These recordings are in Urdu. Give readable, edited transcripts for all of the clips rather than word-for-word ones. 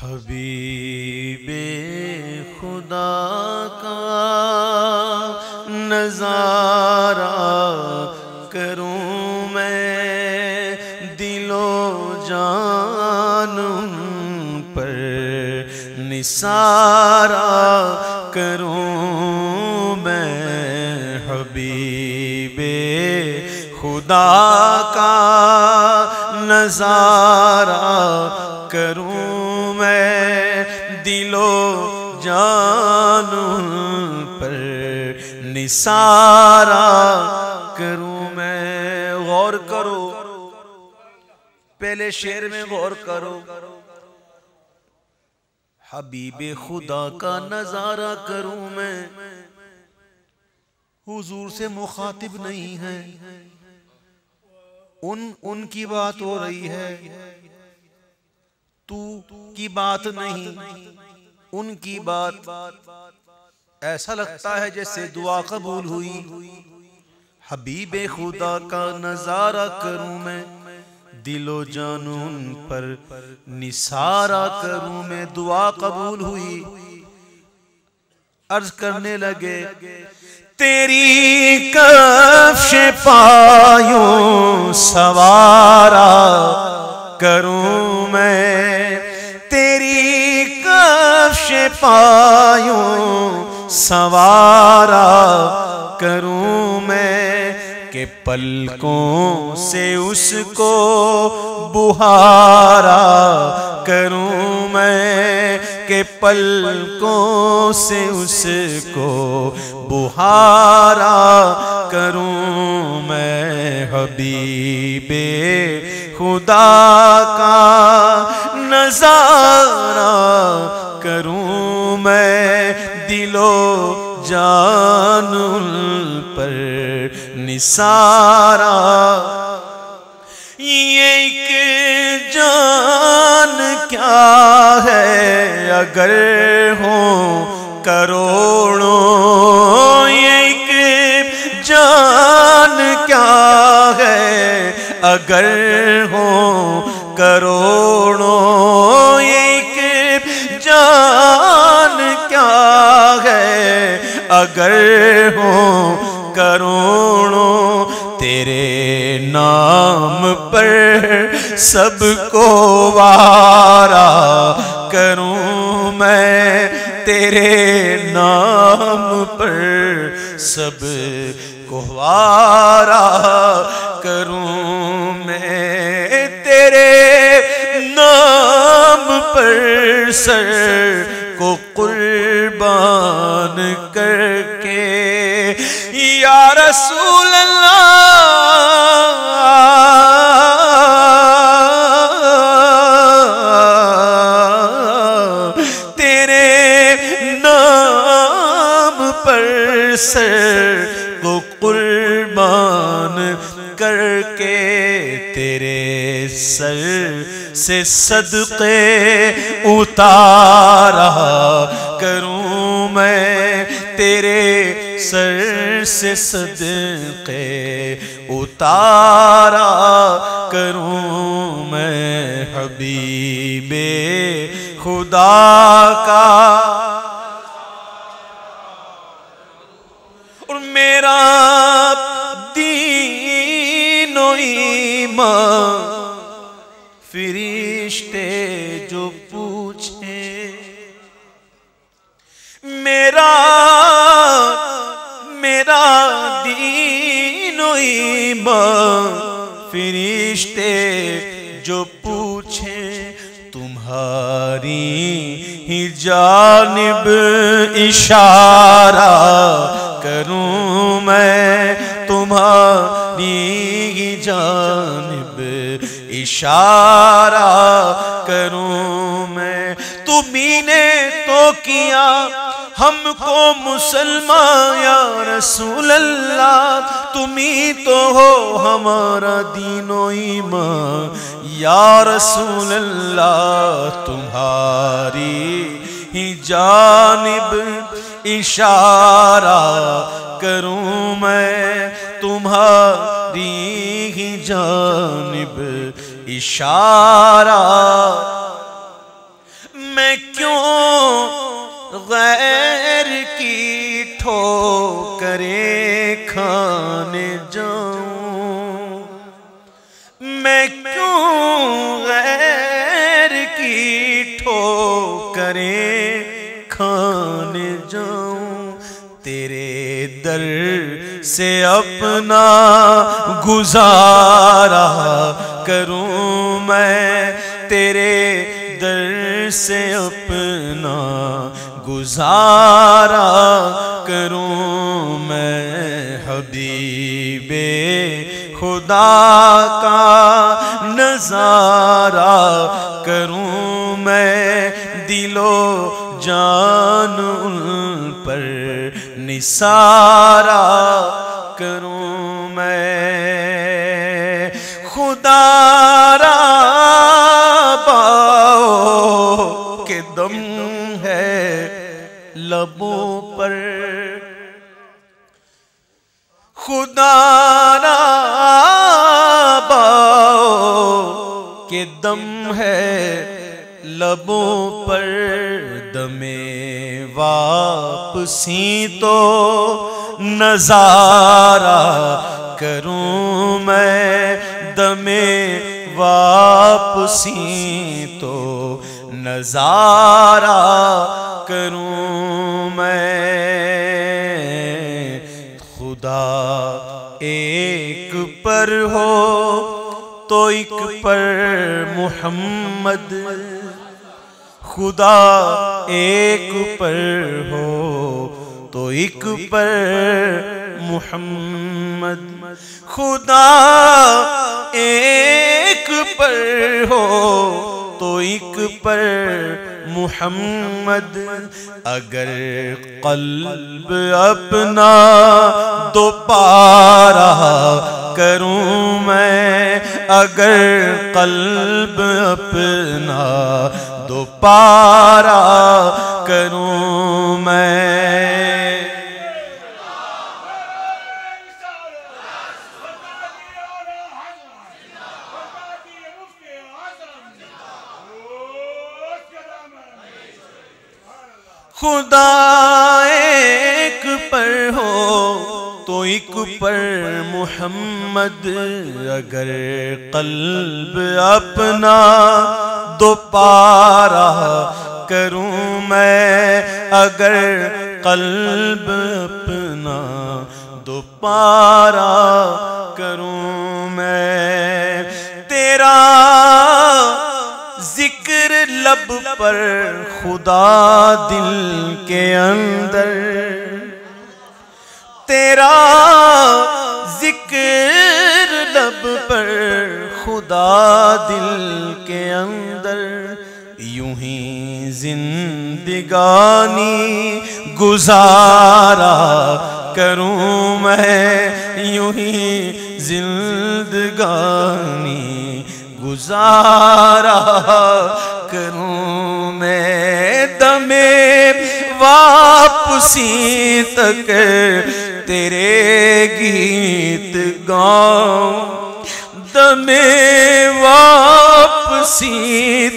حبیب خدا کا نظارہ کروں میں، دل و جان پر نثارہ کروں میں، حبیب خدا کا نظارہ کروں میں، دل و جان پر نثارہ کروں میں۔ غور کرو، پہلے شعر میں غور کرو، حبیب خدا کا نظارہ کروں میں، حضور سے مخاطب نہیں ہے، ان کی بات ہو رہی ہے، تو کی بات نہیں، ان کی بات۔ ایسا لگتا ہے جیسے دعا قبول ہوئی۔ حبیب خدا کا نظارہ کروں میں، دل و جان ان پر نثارہ کروں میں، دعا قبول ہوئی۔ عرض کرنے لگے، تیری کفش پایوں سوارا کروں میں، تیری کفش پایوں سوارا کروں میں، کہ پلکوں سے اس کو بہارا کروں میں، کہ پلکوں سے اس کو بہارا کروں میں، حبیب خدا کا نظارہ کروں میں، دل و جان پر نثارہ۔ یہ ایک جان کیا ہے اگر ہوں کروڑوں، یہ ایک جان کیا ہے اگر ہوں کروڑوں، یہ ایک جان کیا ہے اگر ہوں کروڑوں، تیرے نام پر سب کو وارا کروں میں، تیرے نام پر سب کو وارا کروں میں، تیرے نام پر سر کو قربان کر کے، یا رسول اللہ تیرے نام پر سر کو قربان کر کے، تیرے سر سے صدقے اتارا کروں میں، تیرے سر سے صدقے اتارا کروں میں، حبیب خدا کا۔ اور میرا دین و ایمان فرشتے جو پوچھیں، میرا دین و ایمان فرشتے جو پوچھیں، تمہاری ہی جانب اشارہ کروں میں، تمہاری ہی جانب اشارہ کروں میں، تمہیں نے تو کیا ہم کو مسلمان یا رسول اللہ، تمہیں تو ہو ہمارا دین و ایمان یا رسول اللہ، تمہاری ہی جانب اشارہ کروں میں، تمہاری ہی جانب اشارہ میں کیوں غیر کی ٹھوکریں کھانے جاؤں، میں کیوں غیر کی ٹھوکریں کھانے جاؤں، تیرے در سے اپنا گزارا کروں میں، تیرے در سے اپنا گزارا کروں میں، حبیب خدا کا نظارہ کروں میں، دل و جان ان پر نثارا کروں میں، خدا را باؤ کے دم ہے لبوں پر، خدا را باؤ کے دم ہے لبوں پر، دم واپسی تو نظارہ کروں میں، دم واپسی تو نظارہ کروں میں، خدا ایک پر ہو تو ایک پر محمد، خدا ایک پر ہو تو ایک پر محمد، خدا ایک پر ہو تو ایک پر محمد، اگر قلب اپنا دوبارہ کروں میں، اگر قلب اپنا دوبارہ کروں میں، خدا ایک پر ہو تو ایک پر محمد، اگر قلب اپنا دوبارہ کروں میں، اگر قلب اپنا دوبارہ کروں میں، تیرا ذکر لب پر خدا دل کے اندر، تیرا ذکر لب پر خدا دل کے اندر، یوں ہی زندگانی گزارا کروں میں، یوں ہی زندگانی گزارا کروں میں، دم واپسی تک تیرے گیت گاؤں، دم واپسی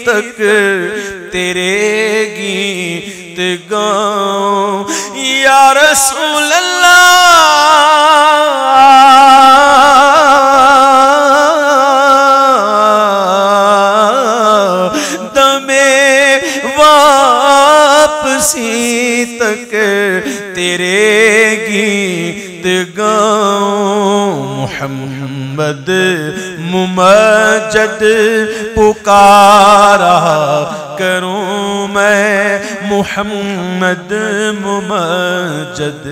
تک تیرے گیت گاؤں، یا رسول اللہ واپسی تک تیرے گیت گاؤں، محمد ممجد پکارا کروں میں، محمد ممجد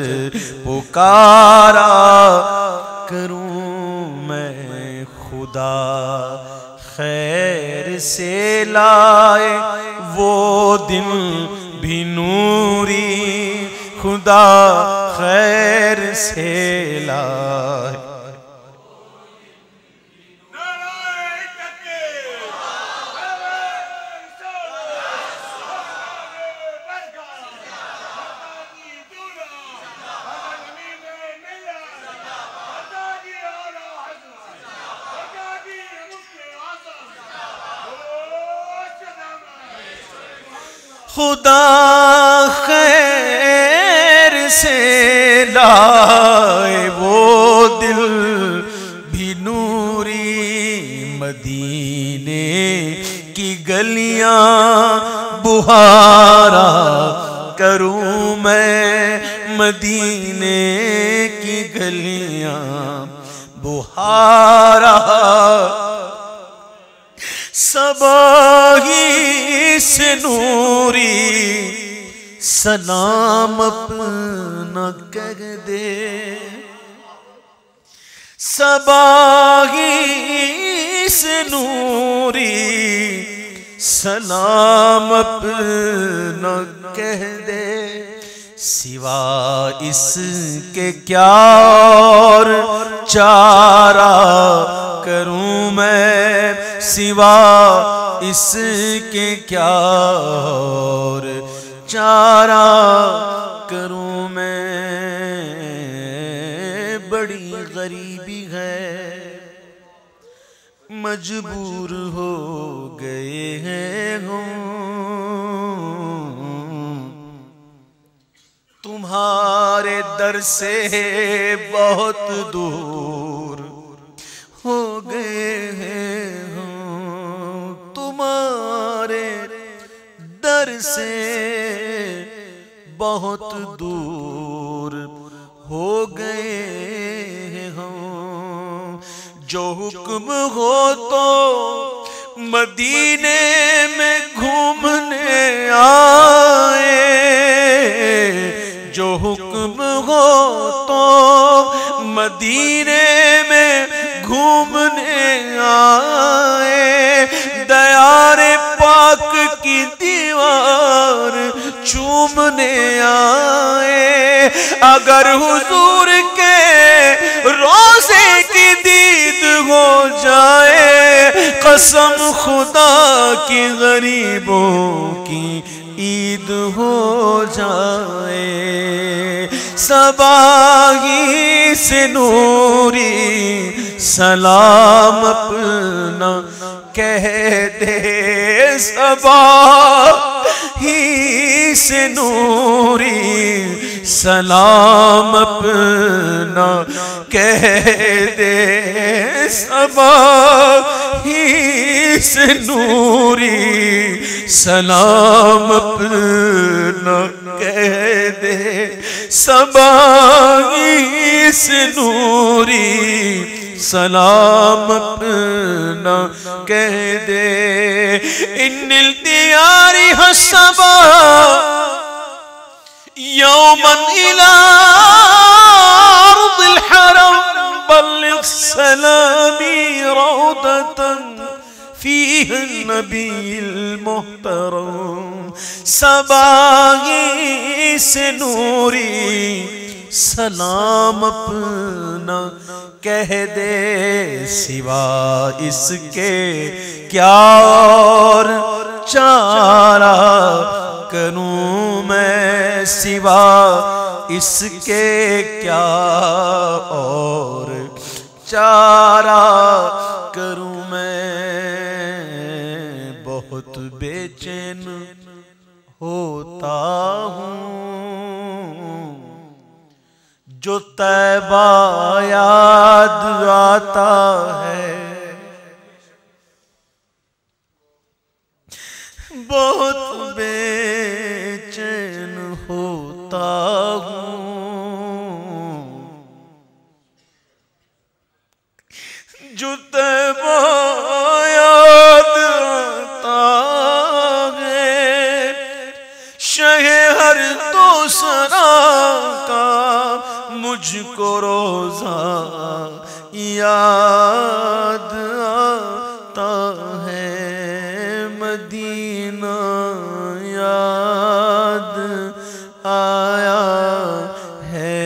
پکارا کروں میں، خدا خیر سے لائے وہ دن بھی نوری، خدا خیر سے لائے خدا خیر سے لائے وہ دل بھی نوری، مدینے کی گلیاں بہارا کروں میں، مدینے کی گلیاں بہارا، صباحی سے نوری سلام اپنا کہہ دے، صباحی سے نوری سلام اپنا کہہ دے، سوا اس کے کیا اور چارہ کروں میں، سوا اس کے کیا اور چارہ کروں میں، بڑی غریبی ہے مجبور ہو گئے ہیں ہم، تمہارے در سے بہت دور ہو گئے ہیں ہم، تمہارے در سے بہت دور ہو گئے ہیں ہم، جو حکم ہو تو مدینے میں گھومنے آئے، جو حکم ہو تو مدینے میں گھومنے آئے، دیار پاک کی دیوار چومنے آئے، اگر حضور کے روزے کی دید ہو جائے، قسم خدا کی غریبوں کی عید ہو جائے، صباحی سے نوری سلام اپنا کہہ دے، صباحی سے نوری سلام اپنا کہہ دے، صباحی سے نوری سلام اپنا کہہ دے، صباحی سے نوری سلام اپنا کہہ دے، ان الدیار حسبا یوما الى ارض الحرم، بلغ سلامی روضة فیہ النبی المحترم، صباحی سے نوری سلام اپنا کہہ دے، سوا اس کے کیا اور چارہ کروں میں، سوا اس کے کیا اور چارہ کروں میں، بہت بے چین ہوتا ہوں جو طیبہ یاد آتا ہے، بہت بے چین ہوتا ہوں جو طیبہ یاد آتا ہے، شہ ہر دوسرا کا مجھ کو روزہ یاد آتا ہے، مدینہ یاد آیا ہے،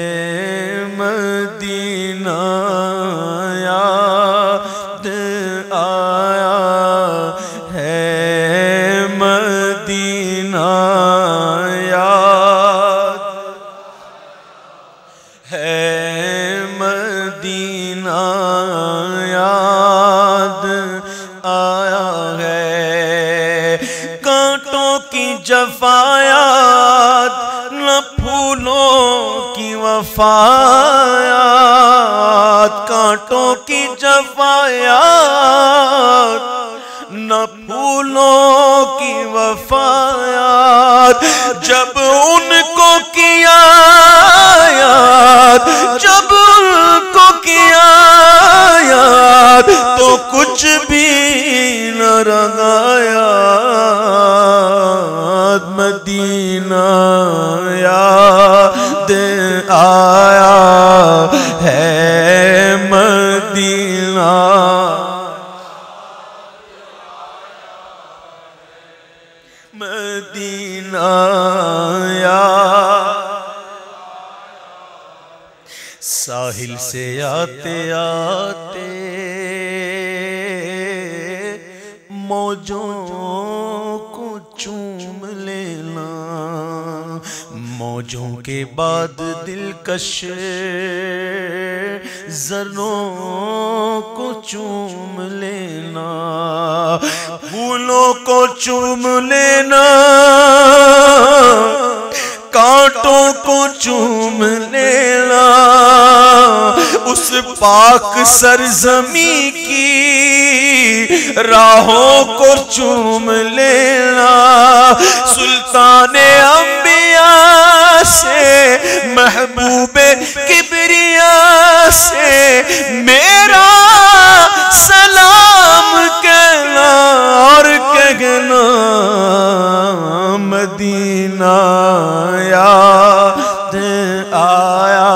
مدینہ یاد آیا ہے، مدینہ یاد ہے، مدینہ یاد آیا ہے، کانٹوں کی جفایات، نہ پھولوں کی وفایات، کانٹوں کی جفایات، نہ پھولوں کی وفایات، جب ان کو کیا یاد، جب ان کو کیا یاد، تو کچھ بھی نہ رہا یاد، مدینہ یاد آیا ہے، مدینہ مدینہ یاد۔ ساحل سے آتے آتے موجوں کو چوم لینا، موجوں کے بعد دلکش ذروں کو چوم لینا، پھولوں کو چوم لینا، کانٹوں کو چوم لینا، اس پاک سرزمین کی راہوں کو چوم لینا، سلطان انبیاء سے محبوب کبریا سے میرا سلام کہنا اور کہنا، مدینہ یاد آیا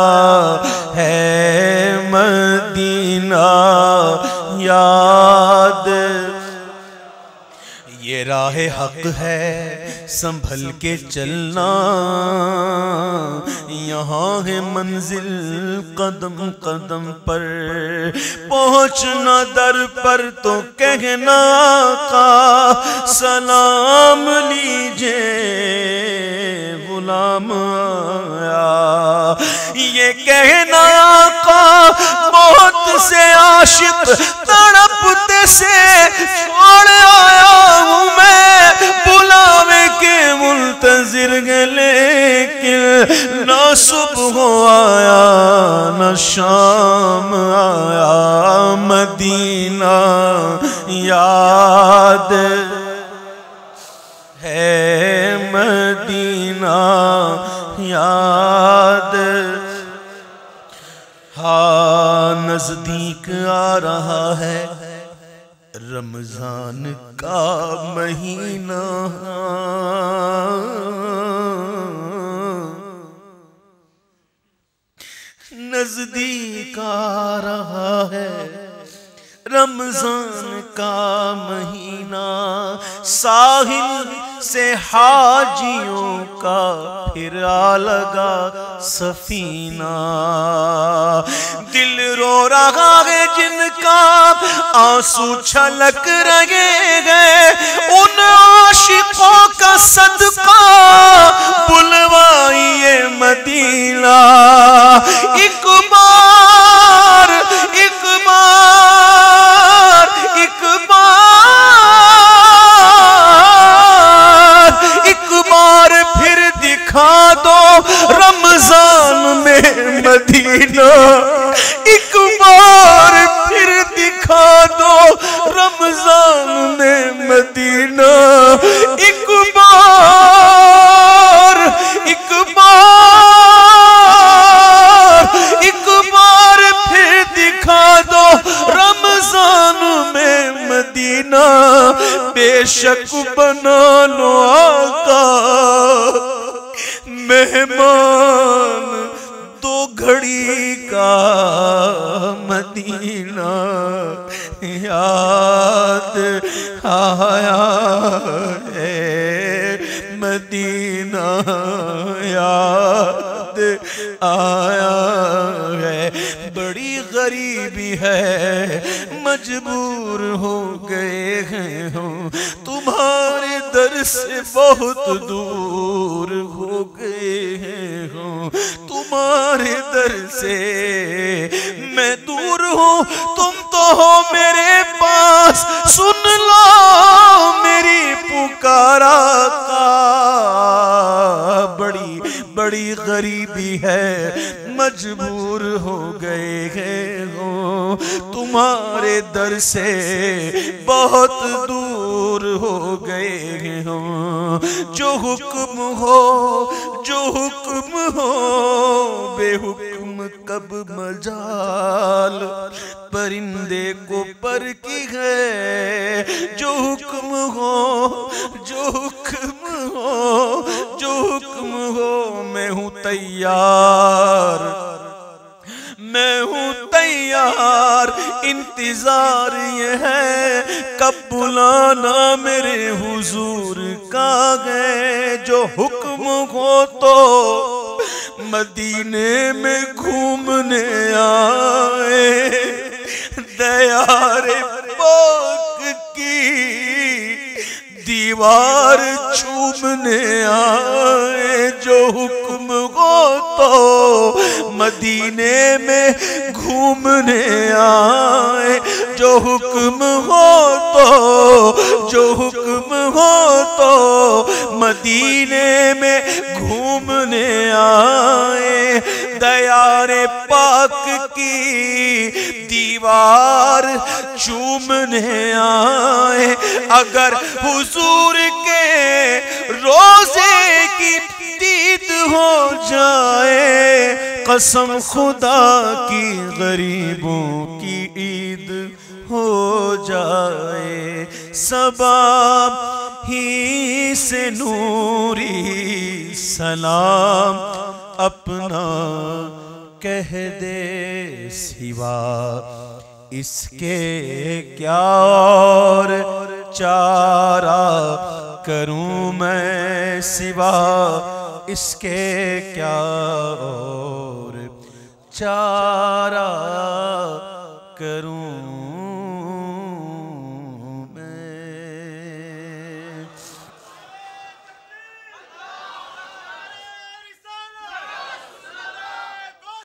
ہے، مدینہ یاد۔ یہ راہ حق ہے سنبھل کے چلنا، یہاں ہے منزل قدم قدم پر، پہنچنا در پر تو کہنا آقا سلام لیجئے غلام آیا، یہ کہنا آقا بہت سے عاشق تڑپتے سے چھوڑ آیا ہوں میں، بلاوے کے منتظر ہیں، لیکن نہ صبح آیا نہ شام آیا، مدینہ یاد ہے، مدینہ یاد۔ ہاں نزدیک آ رہا ہے رمضان کا مہینہ، نزدیک آ رہا ہے رمضان کا مہینہ، ساحل سے حاجیوں کا پھرا لگا سفینہ، دل رو رہا ہے جن کا آنسو چھلک رہے ہیں، ان عاشقوں کا صدقہ بلوائیے مدینہ، ایک بار ایک بار ایک بار ایک بار پھر دکھا دو رمضان میں مدینہ، ایک بار پھر دکھا دو رمضان میں مدینہ، ایک بار ایک بار ایک بار پھر دکھا دو رمضان میں مدینہ، بے شک بنا لو آقا مہمان دو گھڑی کا، مدینہ یاد آیا ہے، مدینہ یاد آیا ہے، بڑی غریبی ہے مجبور ہو گئے ہیں ہم، تمہارے در سے بہت دور ہو گئے ہیں ہم، تمہارے در سے میں دور ہوں، تم تو ہو میرے پاس، سن لو میری پکارا کا بڑی غریبی ہے، مجبور ہو گئے ہیں ہو، تمہارے در سے بہت دور ہو گئے ہیں ہو، جو حکم ہو جو حکم ہو، بے حکم کب مجال پرندے کو پر کی ہے، جو حکم ہو جو حکم ہو جو حکم ہو، میں ہوں تیار میں ہوں تیار، انتظار یہ ہے کب بلانا میرے حضور کا ہے، جو حکم ہو تو مدینے میں گھومنے آئے، دیار پاک کی دیوار چومنے آئے، جو حکم ہو تو مدینے میں گھومنے آئے، جو حکم ہو تو مدینے میں گھومنے آئے، دیار پاک کی دیوار چومنے آئے، اگر حضور کے روزے کی دید ہو جائے، قسم خدا کی غریبوں کی عید ہو جائے، صبا ہی سے نوری سلام اپنا کہہ دے، سوا اس کے کیا اور چارہ کروں میں، سوا اس کے کیا اور چارہ کروں